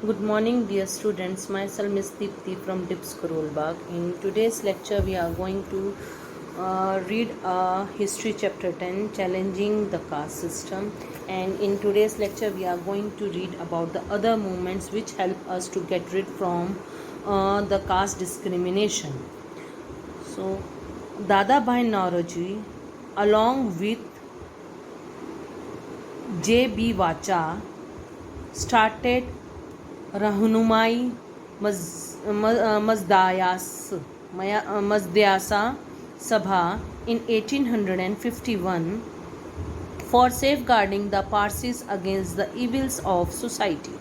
Good morning, dear students. Myself Miss Deepti from DIPS Karolbagh. In today's lecture, we are going to read History Chapter 10, Challenging the Caste System. And in today's lecture, we are going to read about the other movements which help us to get rid from the caste discrimination. So, Dadabhai Naoroji, along with J.B. Vacha, started रहनुमाई मज़द्यासा Sabha in 1851 for safeguarding the Parsis against the evils of society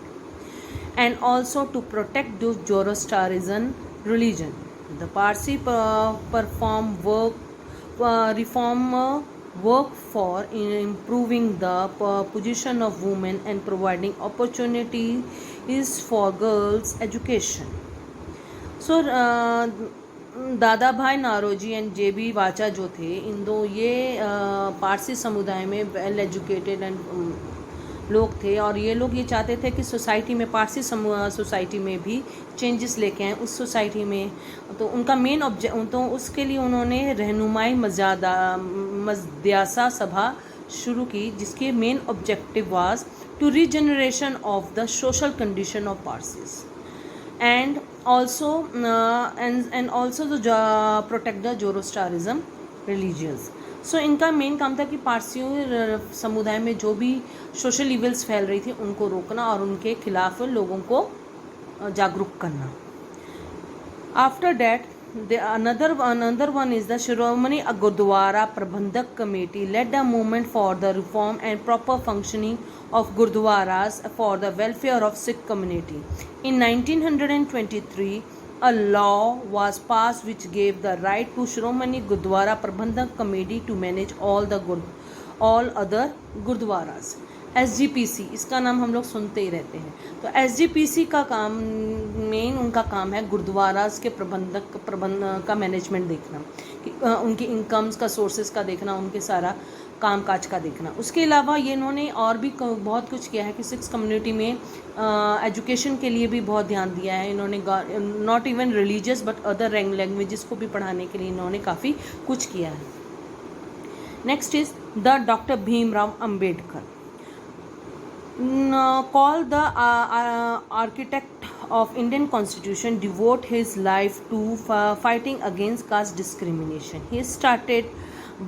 and also to protect the Zoroastrian religion. The Parsi reform work for improving the position of women and providing opportunities for girls' education. So, दादा भाई Naoroji and जेबी वाचा जो थे, इन दो ये पारसी समुदाय में well educated and लोग थे और ये लोग ये चाहते थे कि सोसाइटी में पारसी सोसाइटी में भी चेंजेस लेके आए उस सोसाइटी में। तो उनका मेन ऑब्जेक्ट तो उसके लिए उन्होंने रहनुमाई मज़द्यासा सभा शुरू की, जिसके main objective was to regeneration of the social condition of Parsis and also to protect the Zoroastrianism religions. So इनका मेन काम था कि पारसियों समुदाय में जो भी सोशल इविल्स फैल रही थी उनको रोकना और उनके खिलाफ लोगों को जागरूक करना. After that another one is the Shiromani Gurdwara Prabandhak Committee led the movement for the reform and proper functioning of Gurdwaras for the welfare of Sikh community. In 1923, a law was passed which gave the right to Shiromani Gurdwara Prabandhak Committee to manage all other Gurdwaras. SGPC, इसका नाम हम लोग सुनते ही रहते हैं. तो SGPC का काम मेन उनका काम है गुरुद्वारास के प्रबंध का मैनेजमेंट देखना, कि उनकी इनकम्स का सोर्सेज का देखना, उनके सारा काम काज का देखना. उसके अलावा ये इन्होंने और भी बहुत कुछ किया है कि सिक्स कम्युनिटी में एजुकेशन के लिए भी बहुत ध्यान दिया है. इन्होंने not even religious but other languages को भी पढ़ाने के लिए इन्होंने काफ़ी कुछ किया है. Next is the doctor Bhimrao Ambedkar, called the architect of Indian Constitution, devote his life to fighting against caste discrimination. He started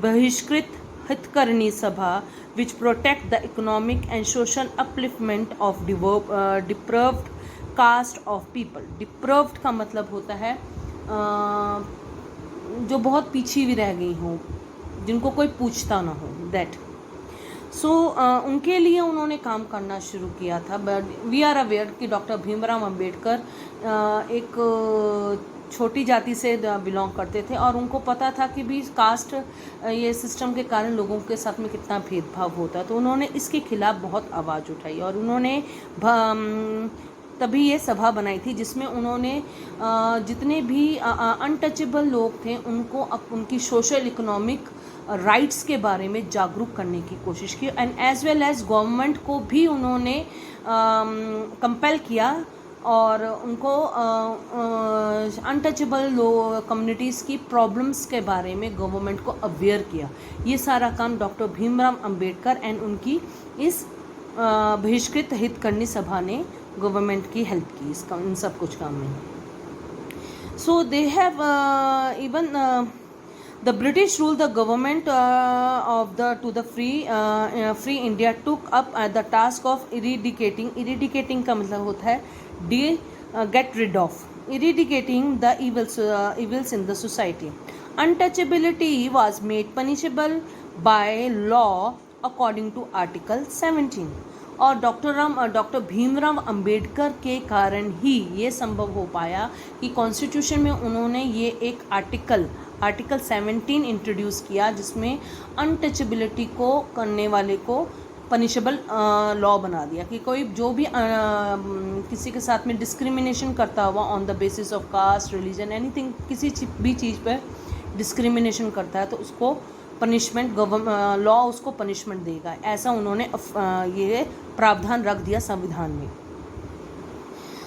Bahishkrit Hitkarni Sabha, which protect the economic and social upliftment of deprived caste of people. Deprived का मतलब होता है जो बहुत पीछे भी रह गई हों, जिनको कोई पूछता ना हो, that. सो उनके लिए उन्होंने काम करना शुरू किया था. बट वी आर अवेयर कि डॉक्टर भीमराव अंबेडकर एक छोटी जाति से बिलोंग करते थे और उनको पता था कि भी कास्ट ये सिस्टम के कारण लोगों के साथ में कितना भेदभाव होता है. तो उन्होंने इसके खिलाफ बहुत आवाज़ उठाई और उन्होंने तभी ये सभा बनाई थी जिसमें उन्होंने जितने भी अनटचेबल लोग थे उनको उनकी सोशल इकोनॉमिक राइट्स के बारे में जागरूक करने की कोशिश की. And as well as government को भी उन्होंने कंपेल किया और उनको अनटचेबल कम्युनिटीज़ की प्रॉब्लम्स के बारे में गवर्नमेंट को अवेयर किया. ये सारा काम डॉक्टर भीमराव अंबेडकर एंड उनकी इस बहिष्कृत हितकर्नी सभा ने गवर्नमेंट की हेल्प की इन सब कुछ काम में. So they have even the British ruled the government to the free India took up the task of eradicating का मतलब होता है get rid of, eradicating the evils in the society. Untouchability was made punishable by law according to Article 17. और doctor Bhimrao Ambedkar के कारण ही ये संभव हो पाया कि कॉन्स्टिट्यूशन में उन्होंने ये एक आर्टिकल 17 इंट्रोड्यूस किया जिसमें अनटचेबिलिटी को करने वाले को पनिशेबल लॉ बना दिया कि कोई जो भी किसी के साथ में डिस्क्रिमिनेशन करता हुआ on the basis of caste, religion, anything, किसी भी चीज़ पर डिस्क्रिमिनेशन करता है तो उसको पनिशमेंट लॉ उसको पनिशमेंट देगा. ऐसा उन्होंने ये प्रावधान रख दिया संविधान में.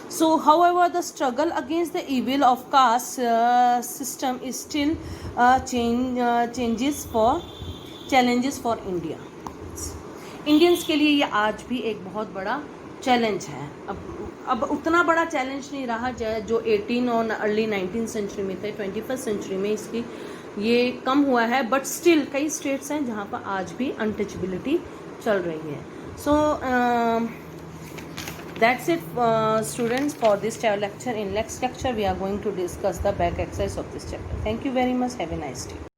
So, however, the struggle against the evil of caste system is still challenges for India. Indians के लिए ये आज भी एक बहुत बड़ा चैलेंज है. अब उतना बड़ा चैलेंज नहीं रहा जो 18 और अर्ली 19th सेंचुरी में थे. 21st सेंचुरी में इसकी ये कम हुआ है, बट स्टिल कई स्टेट्स हैं जहाँ पर आज भी अनटचेबिलिटी चल रही है. सो that's it, students, for this lecture. In next lecture we are going to discuss the back exercise of this chapter. Thank you very much. Have a nice day.